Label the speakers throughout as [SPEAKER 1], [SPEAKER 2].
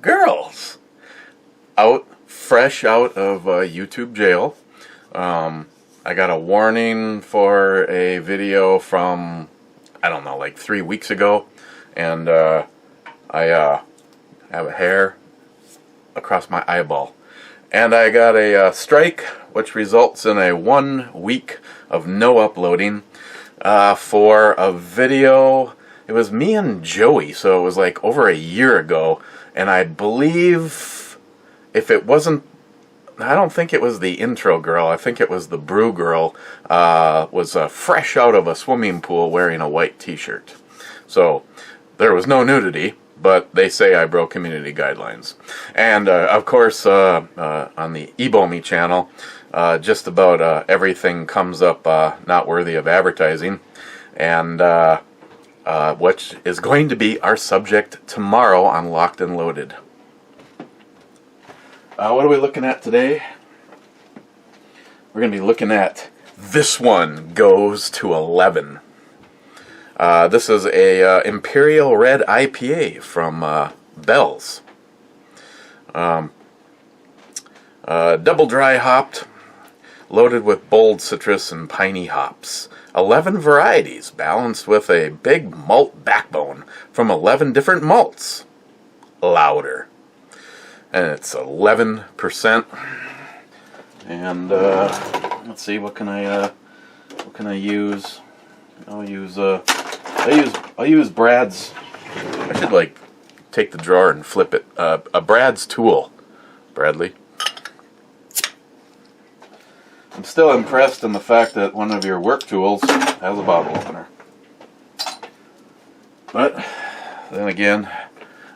[SPEAKER 1] girls, fresh out of YouTube jail. I got a warning for a video from, I don't know, like 3 weeks ago, and I have a hair across my eyeball. And I got a strike, which results in a 1 week of no uploading for a video. It was me and Joey, so it was like over a year ago. And I believe, if it wasn't, I don't think it was the intro girl, I think it was the brew girl, was fresh out of a swimming pool wearing a white t-shirt. So there was no nudity, but they say I broke community guidelines. And of course, on the Ebomi channel, just about everything comes up not worthy of advertising, and which is going to be our subject tomorrow on Locked and Loaded. What are we looking at today? We're going to be looking at This One Goes to 11. This is a Imperial Red IPA from Bell's. Double dry hopped, loaded with bold citrus and piney hops. 11 varieties, balanced with a big malt backbone from 11 different malts. Louder. And it's 11%. And let's see, what can I use? I'll use Brad's. I should like take the drawer and flip it. A Brad's tool, Bradley. I'm still impressed in the fact that one of your work tools has a bottle opener. But then again,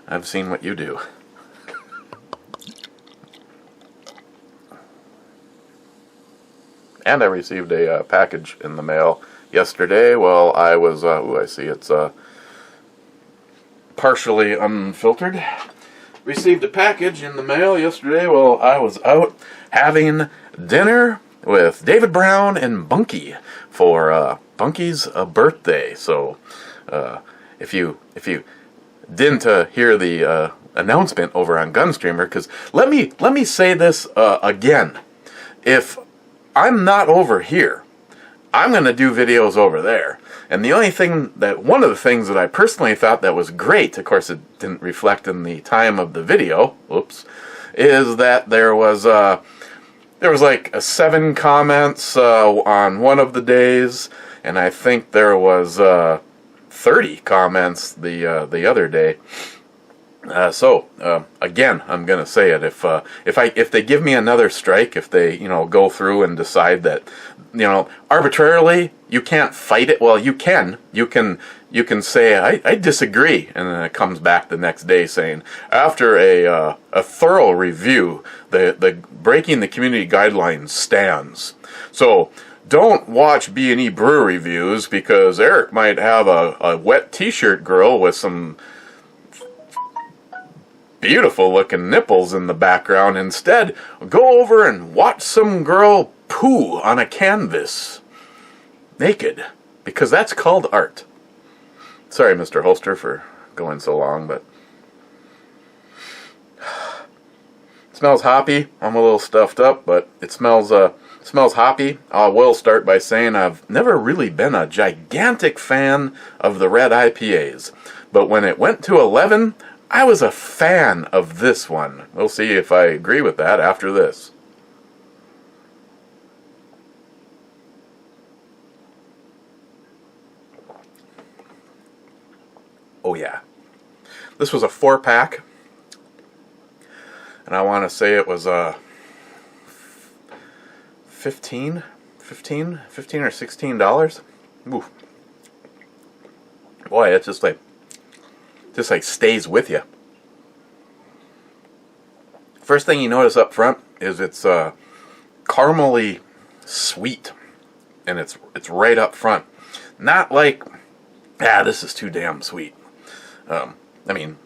[SPEAKER 1] I've seen what you do. And I received a package in the mail yesterday while I was, I see it's partially unfiltered. Received a package in the mail yesterday while I was out having dinner with David Brown and Bunky for Bunky's birthday. So if you didn't hear the announcement over on Gunstreamer, because let me say this again. If I'm not over here, I'm going to do videos over there. And the only thing one of the things that I personally thought that was great, of course it didn't reflect in the time of the video, oops, is that there was like 7 comments on one of the days, and I think there was 30 comments the other day. So again, I'm gonna say it. If they give me another strike, if they go through and decide that arbitrarily you can't fight it, well you can say I disagree, and then it comes back the next day saying after a thorough review, the breaking the community guidelines stands. So don't watch B&E Brew Reviews because Eric might have a wet t-shirt girl with some beautiful looking nipples in the background. Instead, go over and watch some girl poo on a canvas naked, because that's called art. Sorry, Mr. Holster, for going so long, but it smells hoppy. I'm a little stuffed up, but it smells hoppy. I will start by saying I've never really been a gigantic fan of the red IPAs, but when it went to 11, I was a fan of this one. We'll see if I agree with that after this. Oh yeah. This was a 4-pack. And I want to say it was 15 or $16. Ooh. Boy, it's just like stays with you. First thing you notice up front is it's caramely sweet, and it's right up front. Not like, this is too damn sweet. I mean,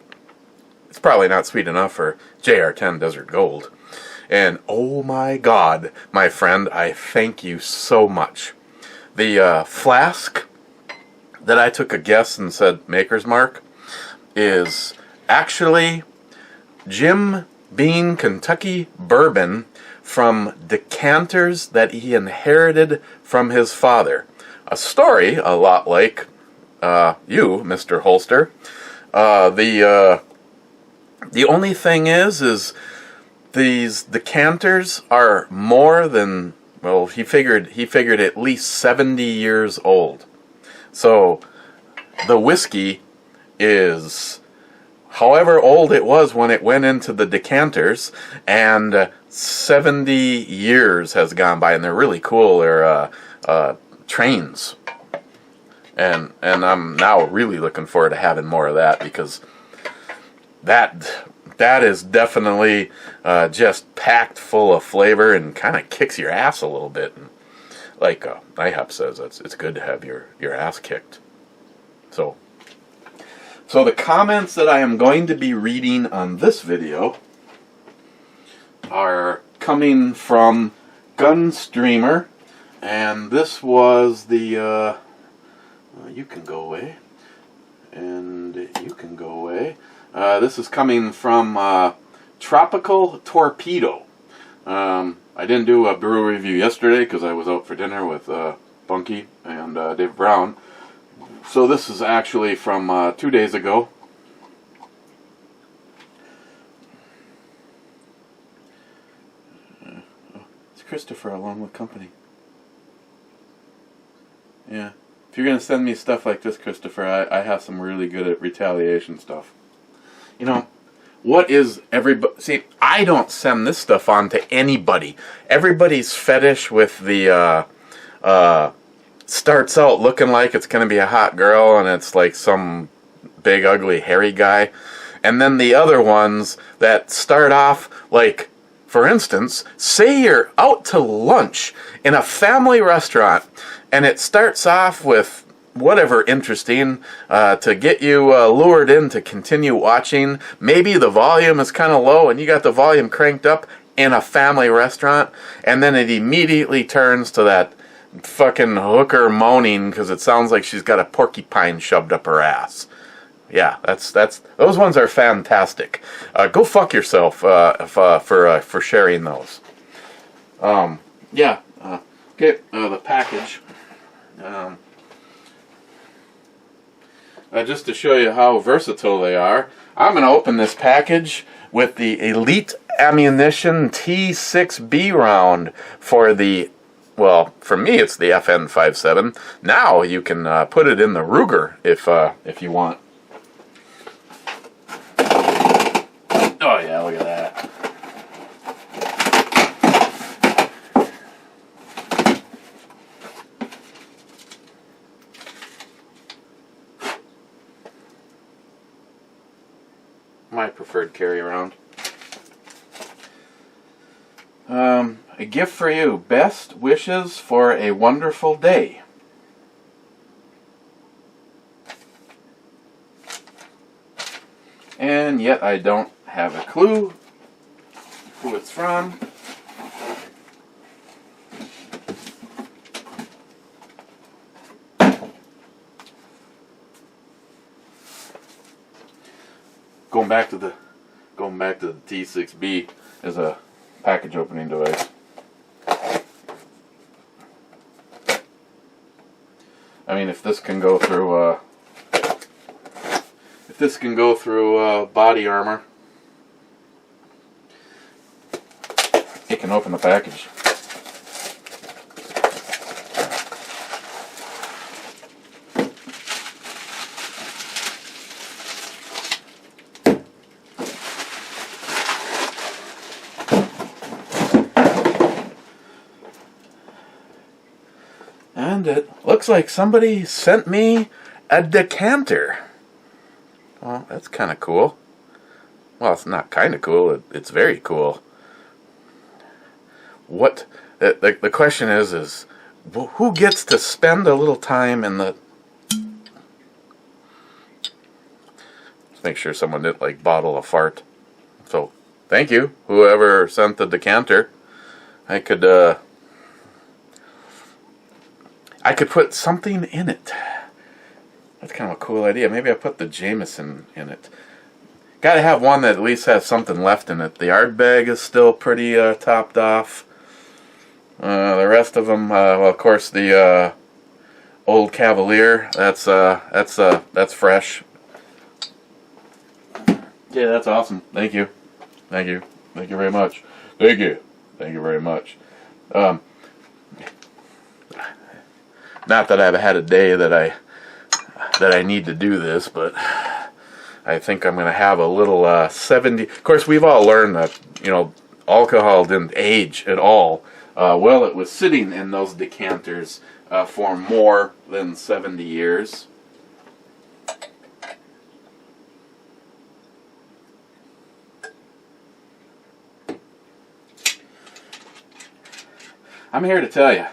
[SPEAKER 1] it's probably not sweet enough for JR10 Desert Gold. And oh my God, my friend, I thank you so much. The flask that I took a guess and said Maker's Mark is actually Jim Beam Kentucky bourbon from decanters that he inherited from his father. A story a lot like you, Mr. Holster. The only thing is these decanters are more than, well, he figured at least 70 years old. So the whiskey is however old it was when it went into the decanters, and 70 years has gone by, and they're really cool. They're trains, and I'm now really looking forward to having more of that, because that is definitely just packed full of flavor and kind of kicks your ass a little bit. And like IHOP says, it's good to have your ass kicked. So the comments that I am going to be reading on this video are coming from Gunstreamer, and this was the you can go away, and you can go away. This is coming from Tropical Torpedo. I didn't do a brew review yesterday because I was out for dinner with Bunky and Dave Brown. So this is actually from 2 days ago. It's Christopher along with company. Yeah. If you're going to send me stuff like this, Christopher, I have some really good at retaliation stuff. You know, what is everybody... See, I don't send this stuff on to anybody. Everybody's fetish with the... starts out looking like it's going to be a hot girl, and it's like some big, ugly, hairy guy. And then the other ones that start off like, for instance, say you're out to lunch in a family restaurant, and it starts off with whatever interesting to get you lured in to continue watching. Maybe the volume is kind of low and you got the volume cranked up in a family restaurant, and then it immediately turns to that fucking hooker moaning because it sounds like she's got a porcupine shoved up her ass. Yeah, that's those ones are fantastic. Go fuck yourself for sharing those. Get the package. Just to show you how versatile they are, I'm going to open this package with the Elite Ammunition T6B round for the, well, for me it's the FN57. Now you can put it in the Ruger if you want. Oh yeah, look at that. My preferred carry around. A gift for you. Best wishes for a wonderful day. And yet I don't have a clue who it's from. Going back to the T6B is a package opening device. I mean, if this can go through body armor, it can open the package. And it looks like somebody sent me a decanter. Well, that's kind of cool. Well, it's not kind of cool. It's very cool. What the question is who gets to spend a little time in the... Let's make sure someone didn't like bottle a fart. So, thank you, whoever sent the decanter. I could put something in it. That's kind of a cool idea. Maybe I put the Jameson in it. Gotta have one that at least has something left in it. The Ardbeg is still pretty topped off. The rest of them, well, of course, the Old Cavalier. That's fresh. Yeah, that's awesome. Thank you, thank you, thank you very much. Thank you very much. Not that I've had a day that I need to do this, but I think I'm going to have a little 70. Of course, we've all learned that, you know, alcohol didn't age at all. Well, it was sitting in those decanters for more than 70 years. I'm here to tell you,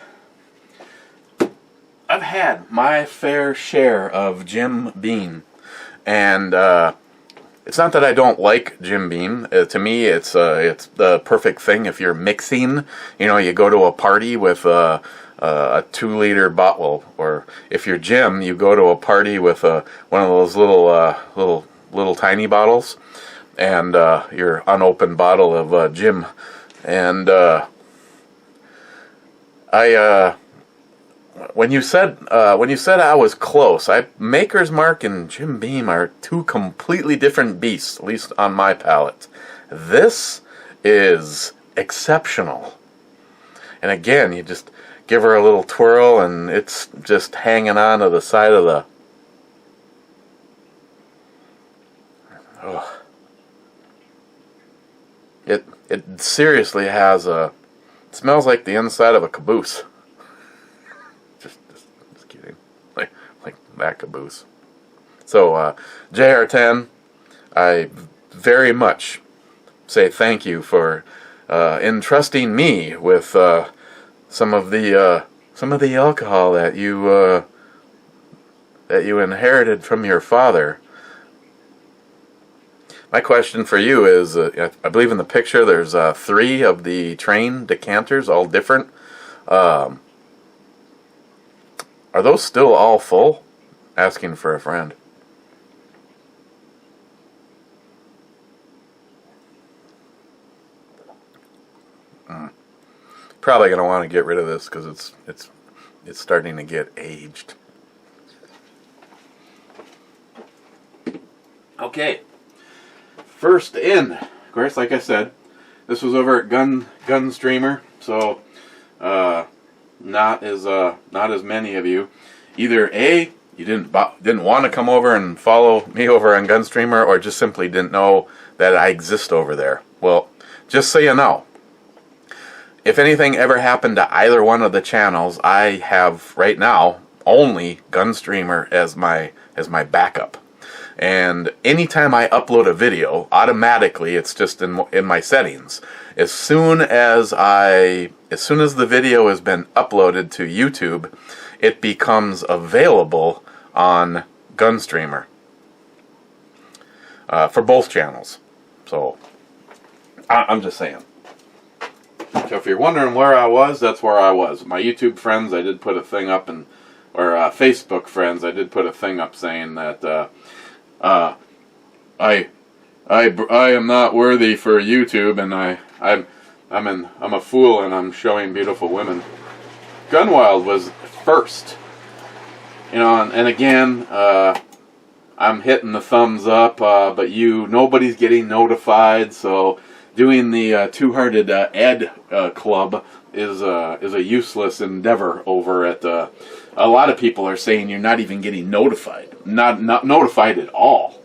[SPEAKER 1] I've had my fair share of Jim Beam, and it's not that I don't like Jim Beam. To me, it's the perfect thing if you're mixing. You know, you go to a party with a 2-liter bottle, or if you're Jim, you go to a party with one of those little tiny bottles, and your unopened bottle of Jim, and when you said I was close, Maker's Mark and Jim Beam are two completely different beasts, at least on my palate. This is exceptional. And again, you just give her a little twirl and it's just hanging on to the side of the... Oh. It seriously has a... It smells like the inside of a caboose. Just kidding. Like that caboose. So, JR10, I very much say thank you for entrusting me with some of the alcohol that you inherited from your father. My question for you is, I believe in the picture there's 3 of the train decanters, all different. Are those still all full? Asking for a friend. Probably gonna want to get rid of this because it's starting to get aged. Okay. First in, of course, like I said, this was over at Gun Streamer, so not as many of you. Either A, you didn't want to come over and follow me over on Gun Streamer, or just simply didn't know that I exist over there. Well, just so you know, if anything ever happened to either one of the channels, I have right now only Gun Streamer as my backup. And anytime I upload a video, automatically it's just in my settings. As soon as the video has been uploaded to YouTube, it becomes available on Gunstreamer for both channels. So I'm just saying. So if you're wondering where I was, that's where I was. My YouTube friends, I did put a thing up, or Facebook friends, I did put a thing up saying that. I am not worthy for YouTube, and I'm a fool, and I'm showing beautiful women. Gunwild was first, you know, and again, I'm hitting the thumbs up, but nobody's getting notified, so doing the two-hearted Ed club is a useless endeavor over at. A lot of people are saying you're not even getting notified, not notified at all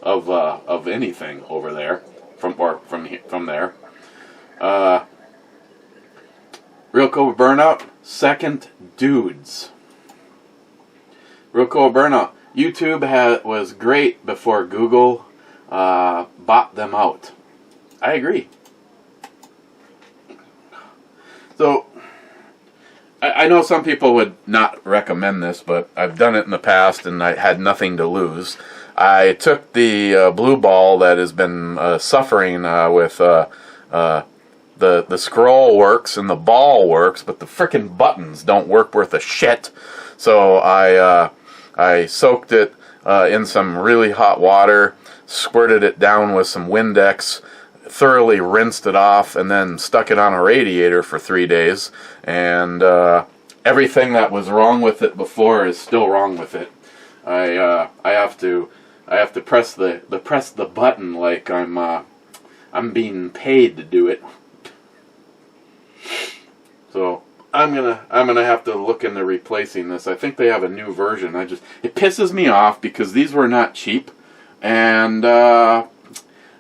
[SPEAKER 1] of anything over there from there. Real Cobra Burnout, second dudes. Real Cobra Burnout. YouTube was great before Google bought them out. I agree. So, I know some people would not recommend this, but I've done it in the past and I had nothing to lose. I took the blue ball that has been suffering with the scroll works and the ball works, but the frickin' buttons don't work worth a shit. So I soaked it in some really hot water, squirted it down with some Windex, thoroughly rinsed it off, and then stuck it on a radiator for 3 days. And everything that was wrong with it before is still wrong with it. I have to press the button like I'm being paid to do it. So I'm gonna have to look into replacing this. I think they have a new version. It pisses me off because these were not cheap, and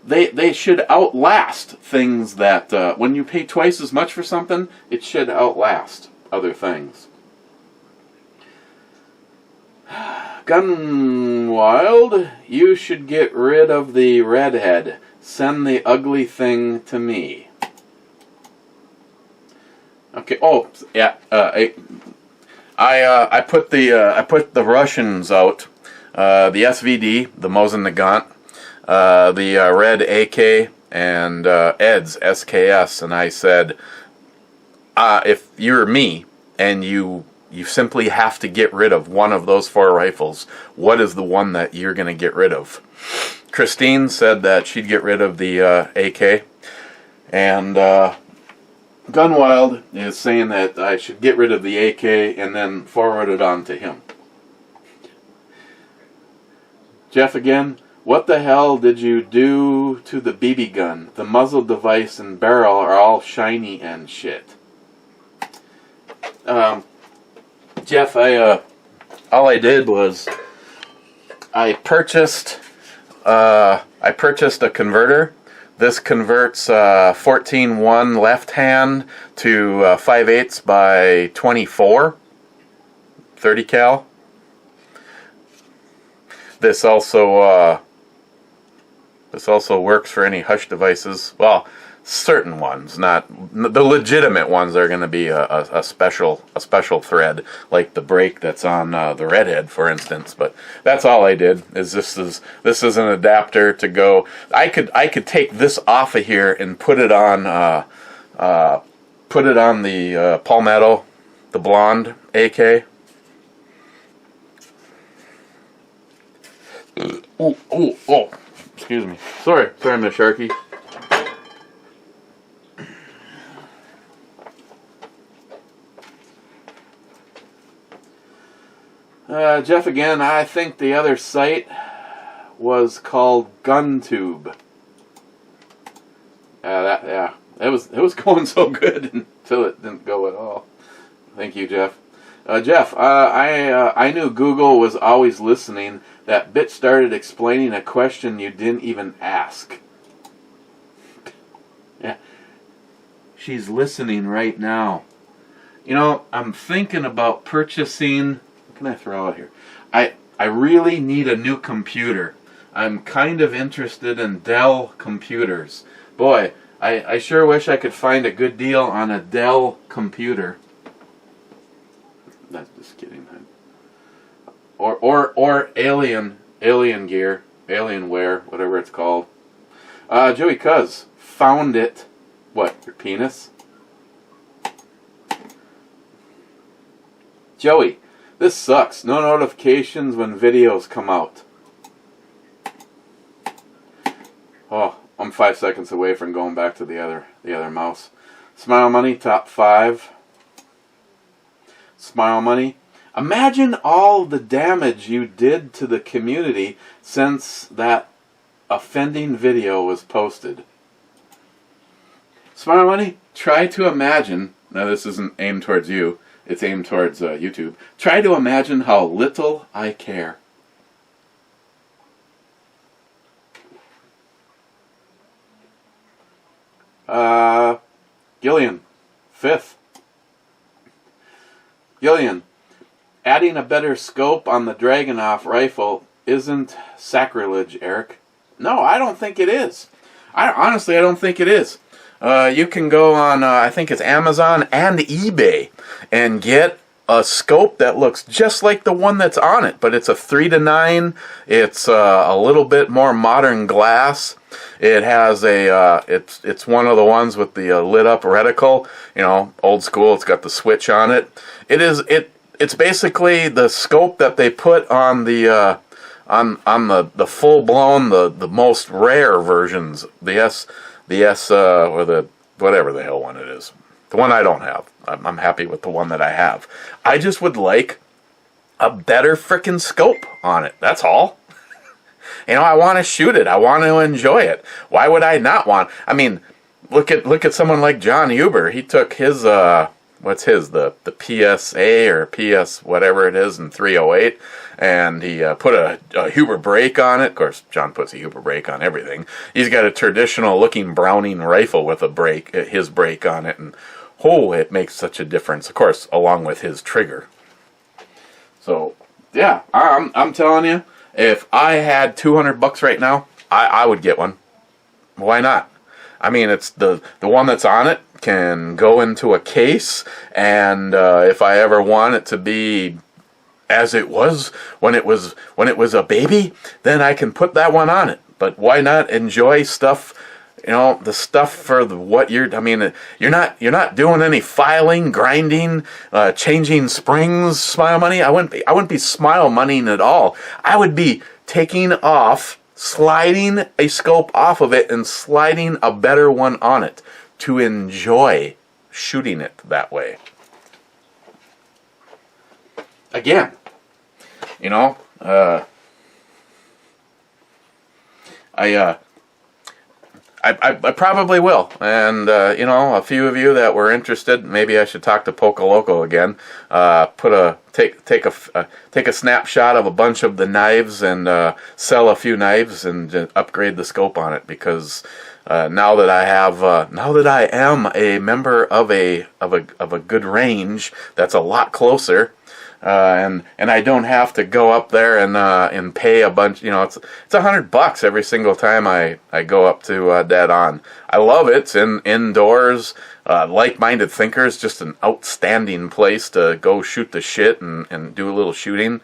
[SPEAKER 1] they should outlast things that when you pay twice as much for something, it should outlast other things. Gunwild, you should get rid of the redhead. Send the ugly thing to me. Okay. Oh, yeah. I put the Russians out. The SVD, the Mosin Nagant, the Red AK, and Ed's SKS, and I said, if you're me and you simply have to get rid of one of those 4 rifles, what is the one that you're going to get rid of? Christine said that she'd get rid of the AK, and Gunwild is saying that I should get rid of the AK and then forward it on to him. Jeff again, what the hell did you do to the BB gun? The muzzle device and barrel are all shiny and shit. Jeff, all I did was I purchased a converter. This converts 14-1 left hand to 5/8 by 24, 30 cal. This also works for any hush devices. Well, certain ones, not the legitimate ones. Are going to be a special thread, like the brake that's on the redhead, for instance. But that's all I did. This is an adapter to go. I could take this off of here and put it on the Palmetto, the blonde AK. Oh! Excuse me. Sorry, Miss Sharky. Jeff again, I think the other site was called GunTube. It was going so good until it didn't go at all. Thank you, Jeff. Jeff, I knew Google was always listening. That bit started explaining a question you didn't even ask. Yeah, she's listening right now. You know, I'm thinking about purchasing. What can I throw out here? I really need a new computer. I'm kind of interested in Dell computers. Boy, I sure wish I could find a good deal on a Dell computer. That's just kidding. Or alien gear, Alienware, whatever it's called. Joey Cuz found it. What, your penis? Joey, this sucks. No notifications when videos come out. Oh, I'm 5 seconds away from going back to the other mouse. Smile Money, top 5. Smile Money. Imagine all the damage you did to the community since that offending video was posted. Smile Money, try to imagine. Now this isn't aimed towards you. It's aimed towards YouTube. Try to imagine how little I care. Gillian, 5th. Gillian, adding a better scope on the Dragunov rifle isn't sacrilege, Eric. No, I don't think it is. Honestly, I don't think it is. You can go on, I think it's Amazon and eBay, and get a scope that looks just like the one that's on it, but it's a 3-9. It's a little bit more modern glass. It has a, it's one of the ones with the lit up reticle, you know, old school. It's got the switch on it. It's basically the scope that they put on the on the full blown, the most rare versions, the S or the whatever the hell one it is, the one I don't have. I'm happy with the one that I have. I just would like a better frickin' scope on it. That's all. You know, I want to shoot it. I want to enjoy it. Why would I not want? I mean, look at someone like John Huber. He took his what's his, the PSA or PS whatever it is in 308, and he put a Huber brake on it. Of course, John puts a Huber brake on everything. He's got a traditional looking Browning rifle with a brake, his brake on it, and oh, it makes such a difference. Of course, along with his trigger. So yeah, I'm telling you, if I had $200 right now, I would get one. Why not? I mean, it's the one that's on it can go into a case, and if I ever want it to be as it was when it was a baby, then I can put that one on it. But why not enjoy stuff? You know, the stuff for what you're. I mean, you're not doing any filing, grinding, changing springs. Smile money. I wouldn't be smile moneying at all. I would be taking off, sliding a scope off of it, and sliding a better one on it to enjoy shooting it that way. Again, you know, I probably will, and you know, a few of you that were interested, maybe I should talk to Poca Loco again. Take a snapshot of a bunch of the knives and sell a few knives and upgrade the scope on it, because now that I am a member of a good range that's a lot closer. And I don't have to go up there and pay a bunch. You know, it's $100 every single time I go up to Dead On. I love it. It's indoors. Like-minded thinkers, just an outstanding place to go shoot the shit and do a little shooting.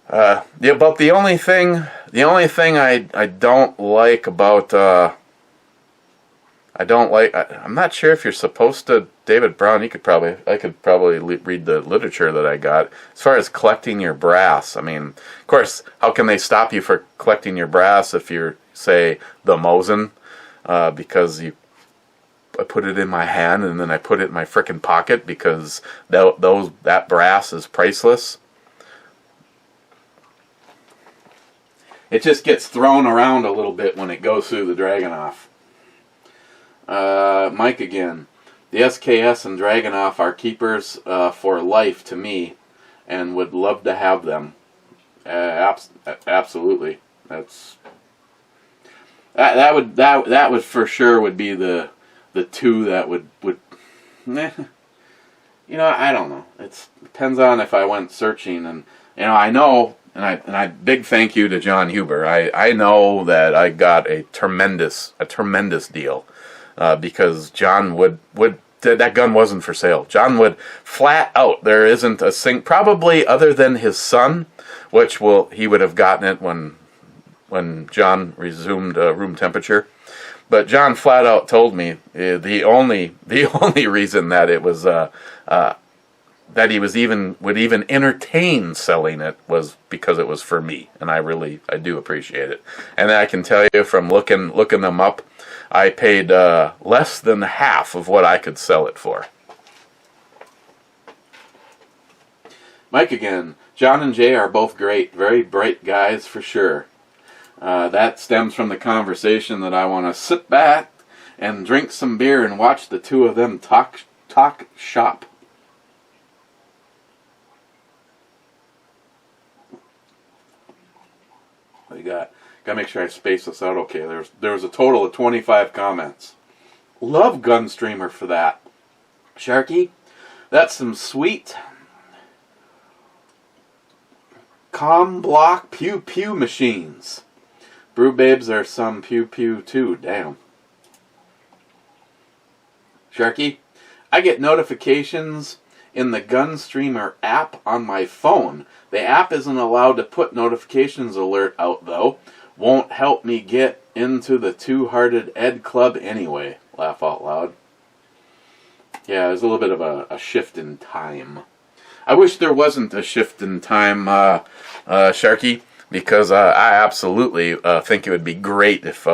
[SPEAKER 1] Yeah, but the only thing I don't like about I'm not sure if you're supposed to, David Brown, I could probably read the literature that I got. As far as collecting your brass, I mean, of course, how can they stop you for collecting your brass if you're, say, the Mosin? Because I put it in my hand and then I put it in my frickin' pocket because that brass is priceless. It just gets thrown around a little bit when it goes through the Dragunov. Mike again. The SKS and Dragunov are keepers for life to me, and would love to have them. Absolutely. That would for sure would be the two that would. You know, I don't know. It depends on if I went searching, and you know, I know. And I big thank you to John Huber. I know that I got a tremendous deal. Because John would that gun wasn't for sale. John would flat out, there isn't a probably other than his son, which he would have gotten it when John resumed room temperature. But John flat out told me the only reason that it was that he would even entertain selling it was because it was for me, and I do appreciate it. And I can tell you from looking them up, I paid less than half of what I could sell it for. Mike again. John and Jay are both great, very bright guys for sure. That stems from the conversation that I want to sit back and drink some beer and watch the two of them talk shop. What do you got? Gotta make sure I space this out okay. There was a total of 25 comments. Love Gunstreamer for that. Sharky, that's some sweet com block pew pew machines. Brew babes are some pew pew too. Damn. Sharky, I get notifications in the Gunstreamer app on my phone. The app isn't allowed to put notifications alert out though. Won't help me get into the Two-Hearted Ed Club anyway. Laugh out loud. Yeah, there's a little bit of a shift in time. I wish there wasn't a shift in time, Sharky. because I absolutely think it would be great if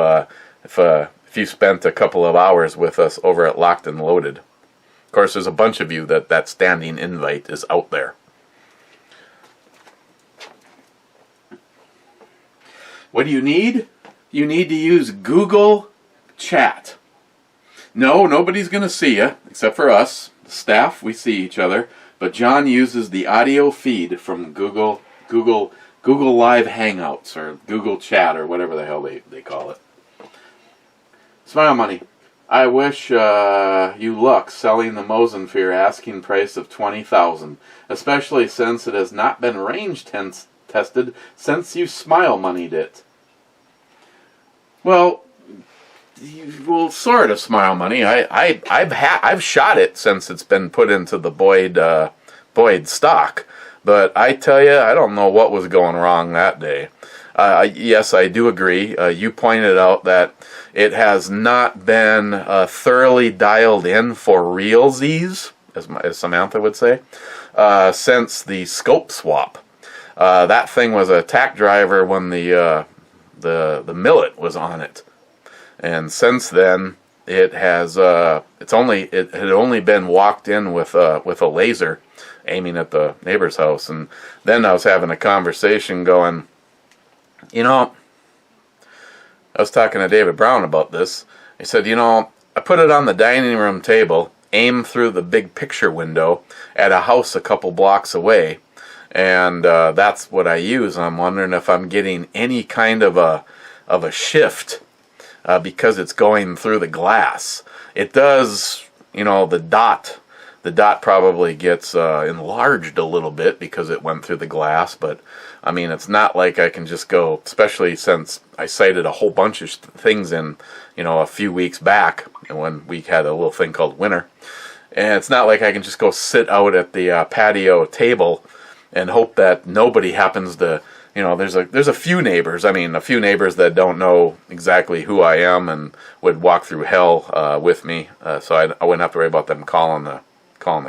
[SPEAKER 1] you spent a couple of hours with us over at Locked and Loaded. Of course, there's a bunch of you that standing invite is out there. What do you need? You need to use Google Chat. No, nobody's going to see you, except for us. The staff, we see each other. But John uses the audio feed from Google Live Hangouts, or Google Chat, or whatever the hell they call it. Smile Money. I wish you luck selling the Mosin for your asking price of $20,000, especially since it has not been range tested since you Smile Moneyed it. Well, sort of Smile Money. I've shot it since it's been put into the Boyd stock, but I tell you, I don't know what was going wrong that day. Yes, I do agree. You pointed out that it has not been thoroughly dialed in for realsies, as Samantha would say, since the scope swap. That thing was a tack driver when the millet was on it, and since then it has it had only been walked in with a laser aiming at the neighbor's house. And then I was having a conversation going, I was talking to David Brown about this. He said, I put it on the dining room table, aim through the big picture window at a house a couple blocks away, and that's what I use. I'm wondering if I'm getting any kind of a shift because it's going through the glass. It does, the dot probably gets enlarged a little bit because it went through the glass, but I mean, it's not like I can just go, especially since I cited a whole bunch of things in, a few weeks back, and when we had a little thing called winter, and it's not like I can just go sit out at the patio table and hope that nobody happens to, there's a few neighbors. I mean, a few neighbors that don't know exactly who I am and would walk through hell with me, so I wouldn't have to worry about them calling the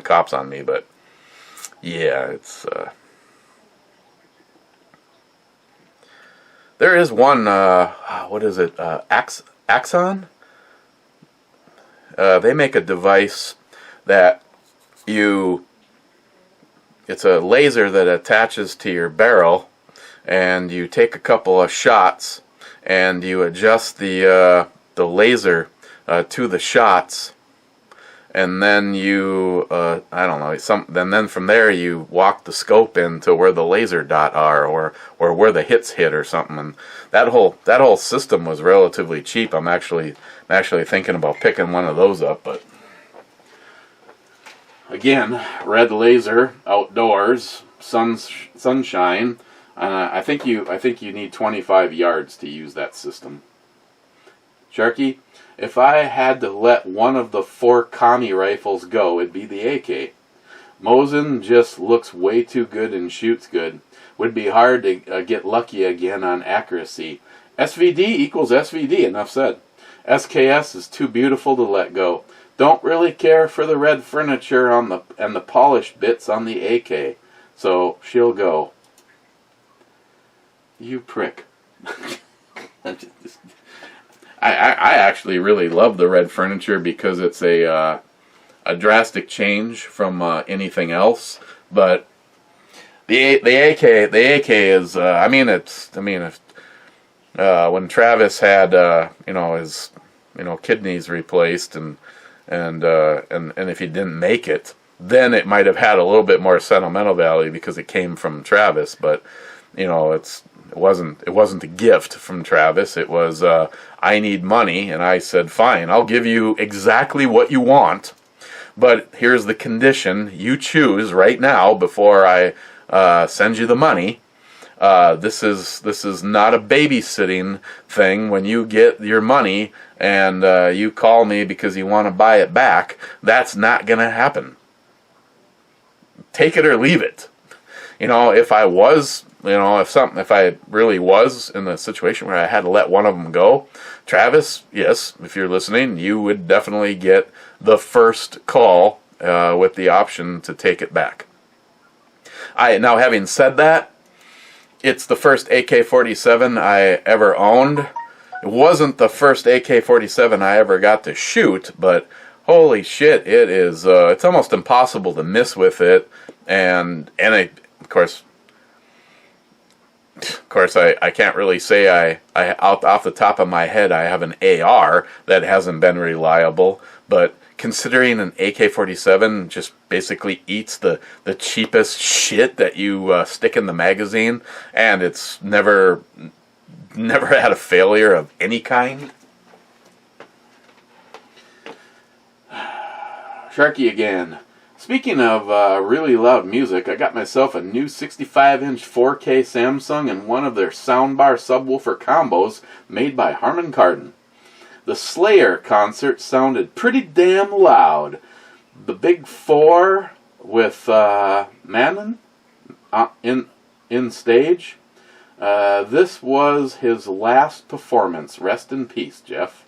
[SPEAKER 1] cops on me. But yeah, it's there is one. What is it? Axon. They make a device that it's a laser that attaches to your barrel, and you take a couple of shots and you adjust the laser to the shots, and then you then from there you walk the scope into where the laser dot are, or where the hits hit or something. And that whole system was relatively cheap. I'm actually thinking about picking one of those up, but again, red laser, outdoors, sunshine. I think you need 25 yards to use that system. Sharky, if I had to let one of the 4 commie rifles go, it'd be the AK. Mosin just looks way too good and shoots good. Would be hard to get lucky again on accuracy. SVD equals SVD, enough said. SKS is too beautiful to let go. Don't really care for the red furniture and the polished bits on the AK, so she'll go. You prick. I actually really love the red furniture because it's a drastic change from anything else. But the AK is when Travis had his kidneys replaced and if he didn't make it, then it might have had a little bit more sentimental value because it came from Travis. But it wasn't a gift from Travis. It was I need money, and I said, fine, I'll give you exactly what you want, but here's the condition. You choose right now before I send you the money. This is not a babysitting thing. When you get your money and you call me because you want to buy it back, that's not going to happen. Take it or leave it. If I was, if I really was in a situation where I had to let one of them go, Travis, yes, if you're listening, you would definitely get the first call with the option to take it back. Now, having said that, it's the first AK-47 I ever owned. It wasn't the first AK-47 I ever got to shoot, but holy shit, it is. It's almost impossible to miss with it, and of course, I can't really say I off the top of my head I have an AR that hasn't been reliable, but considering an AK-47 just basically eats the cheapest shit that you stick in the magazine, and it's never had a failure of any kind. Sharky again. Speaking of really loud music, I got myself a new 65-inch 4K Samsung and one of their soundbar subwoofer combos made by Harman Kardon. The Slayer concert sounded pretty damn loud. The Big Four with Manon in stage. This was his last performance. Rest in peace, Jeff.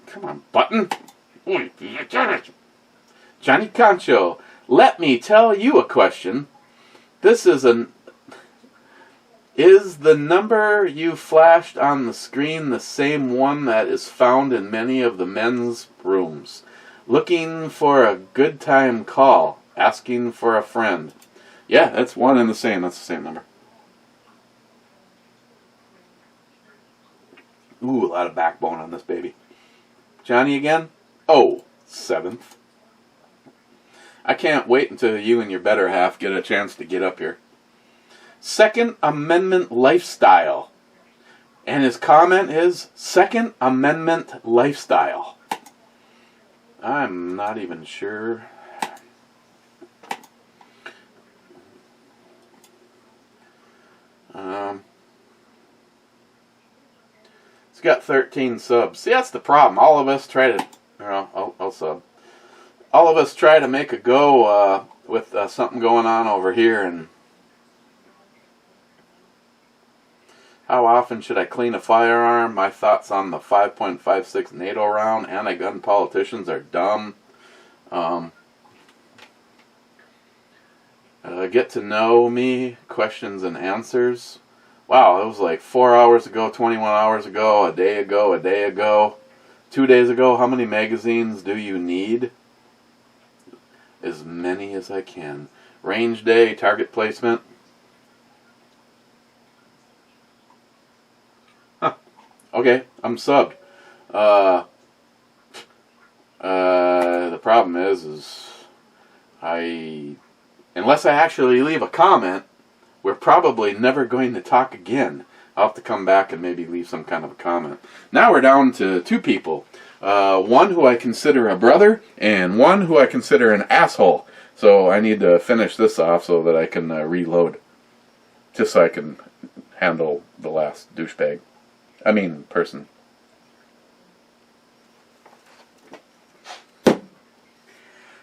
[SPEAKER 1] Come on, button. Johnny Concho, let me tell you a question. Is the number you flashed on the screen the same one that is found in many of the men's rooms? Looking for a good time call. Asking for a friend. Yeah, that's one and the same. That's the same number. Ooh, a lot of backbone on this baby. Johnny again? Oh, 7th. I can't wait until you and your better half get a chance to get up here. Second Amendment lifestyle. And his comment is, Second Amendment lifestyle. I'm not even sure. It's got 13 subs. See, that's the problem. All of us try to, I'll sub. All of us try to make a go with something going on over here. And how often should I clean a firearm? My thoughts on the 5.56 NATO round. Anti-gun politicians are dumb. Get to know me. Questions and answers. Wow, it was like 4 hours ago, 21 hours ago, a day ago, 2 days ago. How many magazines do you need? As many as I can. Range day, target placement. Huh. Okay, I'm subbed. The problem is unless I actually leave a comment, we're probably never going to talk again. I'll have to come back and maybe leave some kind of a comment. Now we're down to 2 people. One who I consider a brother, and one who I consider an asshole. So I need to finish this off so that I can reload. Just so I can handle the last douchebag. I mean, person. And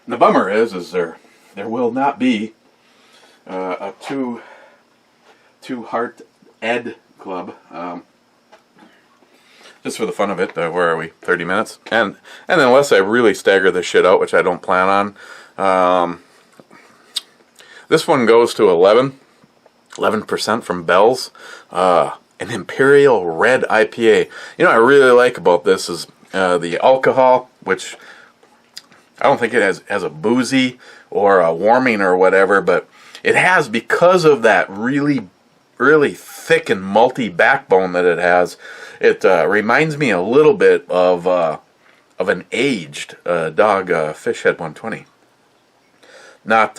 [SPEAKER 1] the bummer is there will not be a two Heart Ed Club. Just for the fun of it. Where are we? 30 minutes? And unless I really stagger this shit out, which I don't plan on, this one goes to 11% from Bell's. An Imperial Red IPA. You know what I really like about this is the alcohol, which I don't think it has a boozy or a warming or whatever, but it has, because of that really thick and malty backbone that it has. It reminds me a little bit of an aged dog, Fishhead 120. Not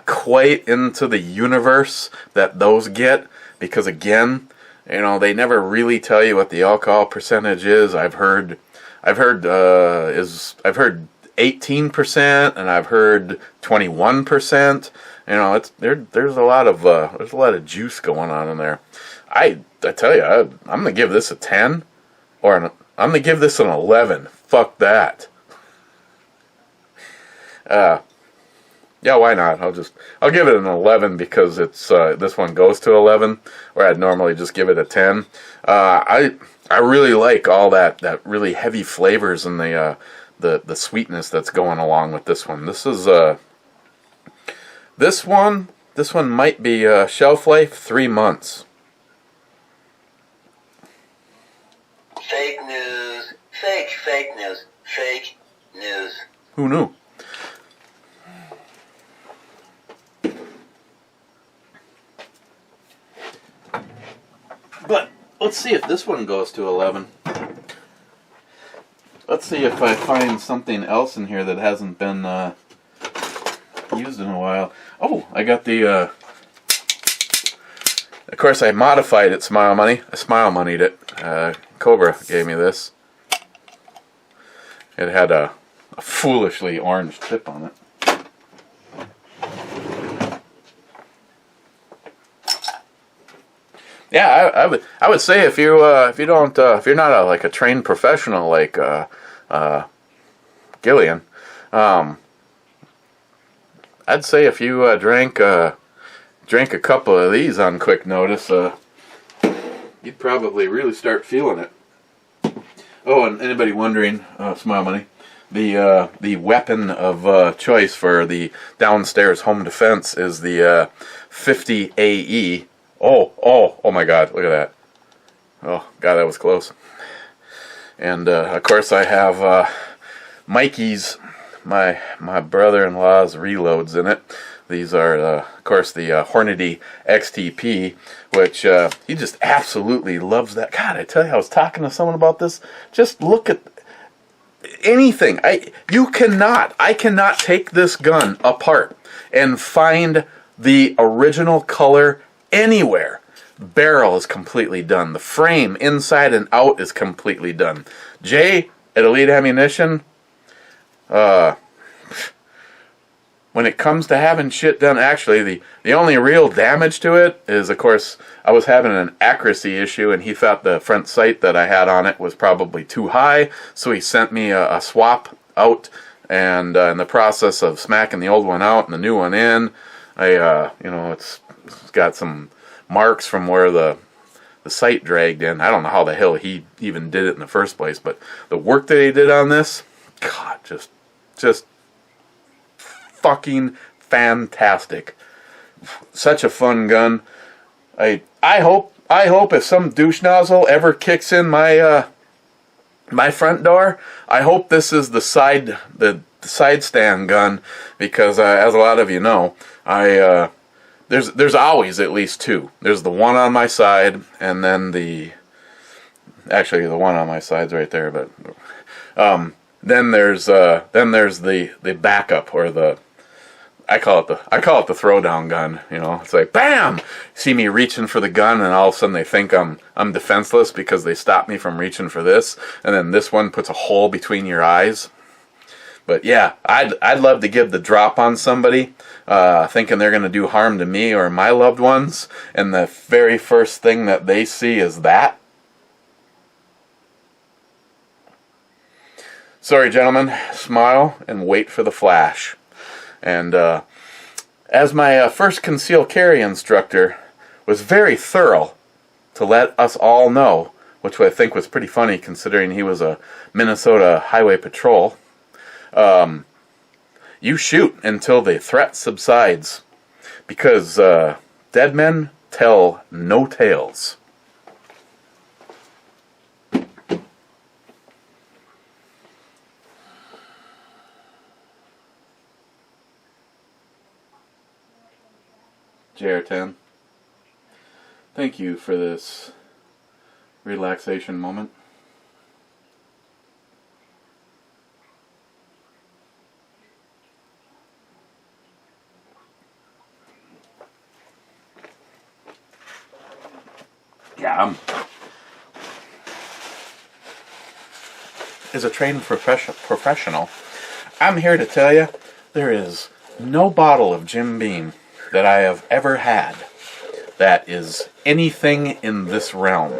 [SPEAKER 1] quite into the universe that those get, because again, they never really tell you what the alcohol percentage is. I've heard 18%, and I've heard 21%. There's a lot of juice going on in there. I tell you, I'm gonna give this a 10, I'm gonna give this an 11. Fuck that. Yeah, why not? I'll give it an 11 because it's this one goes to 11, where I'd normally just give it a 10. I really like all that really heavy flavors and the sweetness that's going along with this one. This is This one might be shelf life 3 months.
[SPEAKER 2] Fake news. Fake news. Fake news.
[SPEAKER 1] Who knew? But let's see if this one goes to 11. Let's see if I find something else in here that hasn't been used in a while. Oh, I got the, of course I modified it, Smile Money. I Smile Moneyed it. Cobra gave me this. It had a foolishly orange tip on it. Yeah, I would say if you're not like a trained professional like Gillian, I'd say if you drank a couple of these on quick notice, you'd probably really start feeling it. Oh, and anybody wondering, Smile Money, the weapon of choice for the downstairs home defense is the 50 AE. Oh my God, look at that. Oh, God, that was close. And, of course, I have Mikey's, my brother-in-law's reloads in it. These are, of course, the Hornady XTP, which he just absolutely loves that. God, I tell you, I was talking to someone about this. Just look at anything. I cannot take this gun apart and find the original color anywhere. Barrel is completely done. The frame inside and out is completely done. Jay at Elite Ammunition, when it comes to having shit done, actually the only real damage to it is, of course, I was having an accuracy issue and he thought the front sight that I had on it was probably too high, so he sent me a swap out, and in the process of smacking the old one out and the new one in, it's got some marks from where the sight dragged in. I don't know how the hell he even did it in the first place, but the work that he did on this, God, just fucking fantastic. Such a fun gun. I hope if some douche nozzle ever kicks in my my front door, I hope this is the side stand gun, because as a lot of you know, there's always at least two. There's the one on my side, and then actually the one on my side's right there, but then there's the backup, or I call it the throwdown gun. You know, it's like bam, see me reaching for the gun, and all of a sudden they think I'm defenseless because they stopped me from reaching for this, and then this one puts a hole between your eyes. But yeah, I'd love to give the drop on somebody, thinking they're going to do harm to me or my loved ones, and the very first thing that they see is that. Sorry, gentlemen, smile and wait for the flash. And as my first concealed carry instructor was very thorough to let us all know, which I think was pretty funny considering he was a Minnesota Highway Patrol, you shoot until the threat subsides, because dead men tell no tales. JR10, thank you for this relaxation moment. Yeah, as a trained professional, I'm here to tell you there is no bottle of Jim Beam that I have ever had that is anything in this realm.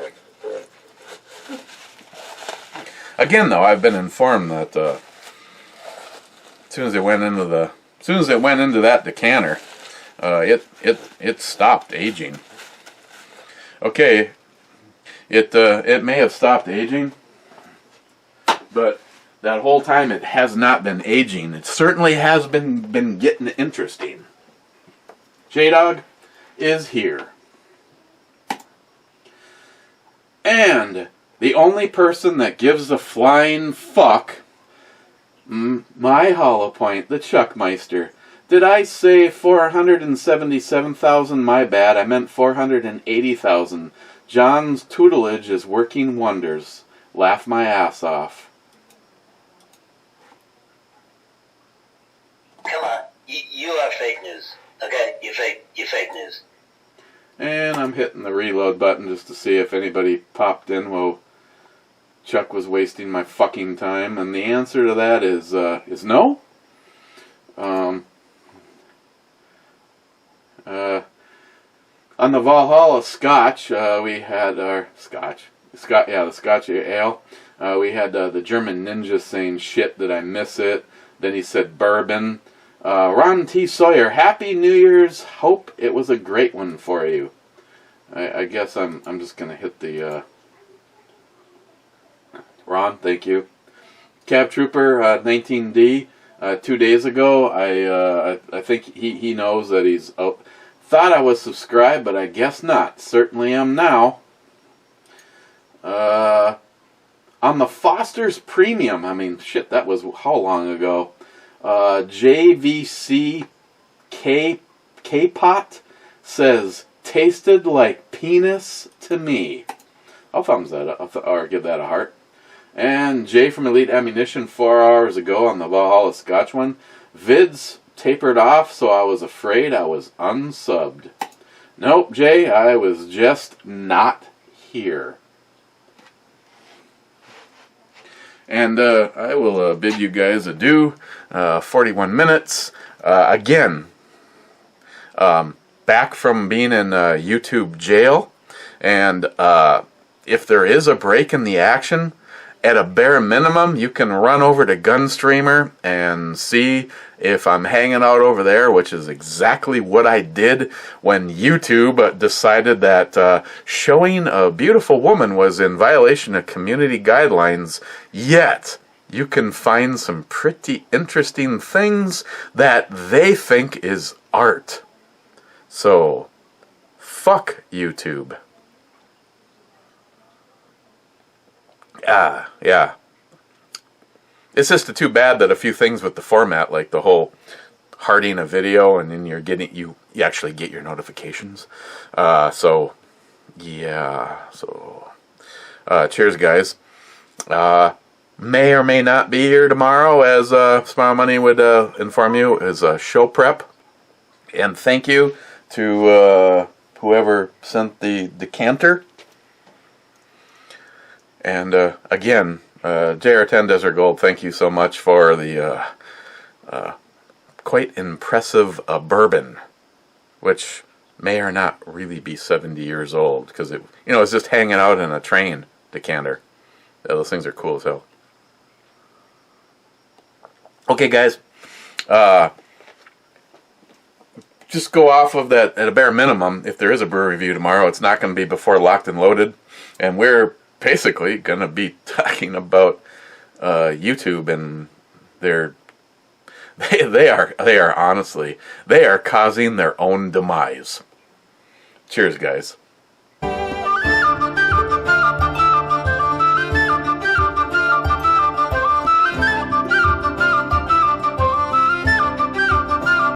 [SPEAKER 1] Again, though, I've been informed that as soon as it went into that decanter, it stopped aging. Okay, it may have stopped aging, but that whole time it has not been aging. It certainly has been getting interesting. J-Dog is here. And the only person that gives a flying fuck, my hollow point, the Chuckmeister. Did I say 477,000? My bad, I meant 480,000. John's tutelage is working wonders. Laugh my ass off.
[SPEAKER 2] Come on, you are fake news. Okay, you fake news.
[SPEAKER 1] And I'm hitting the reload button just to see if anybody popped in while Chuck was wasting my fucking time. And the answer to that is no. On the Valhalla Scotch, we had our the Scotch ale. We had the German Ninja saying shit that I miss it. Then he said bourbon. Ron T. Sawyer, Happy New Year's. Hope it was a great one for you. I guess I'm just gonna hit the Ron, thank you. Cab Trooper 19D. 2 days ago, I think he knows that he's thought I was subscribed, but I guess not. Certainly am now. On the Foster's Premium, I mean, shit, that was how long ago? JVC K-Pot says, tasted like penis to me. I'll thumbs that up, or give that a heart. And Jay from Elite Ammunition 4 hours ago on the Valhalla Scotch one. Vids tapered off, so I was afraid I was unsubbed. Nope, Jay, I was just not here. And I will bid you guys adieu. 41 minutes. Again, back from being in YouTube jail. And if there is a break in the action, at a bare minimum, you can run over to Gunstreamer and see if I'm hanging out over there, which is exactly what I did when YouTube decided that showing a beautiful woman was in violation of community guidelines. Yet, you can find some pretty interesting things that they think is art. So, fuck YouTube. Yeah. It's just too bad that a few things with the format, like the whole hearting a video and then you actually get your notifications. So cheers, guys. May or may not be here tomorrow, as Smile Money would inform you, is show prep. And thank you to whoever sent the decanter. And again, JR10 Desert Gold, thank you so much for the quite impressive bourbon, which may or not really be 70 years old, because it's just hanging out in a train decanter. Yeah, those things are cool as hell. Okay, guys, just go off of that at a bare minimum. If there is a brew review tomorrow, it's not going to be before Locked and Loaded, and we're basically going to be talking about YouTube, and they are honestly, they are causing their own demise. Cheers, guys.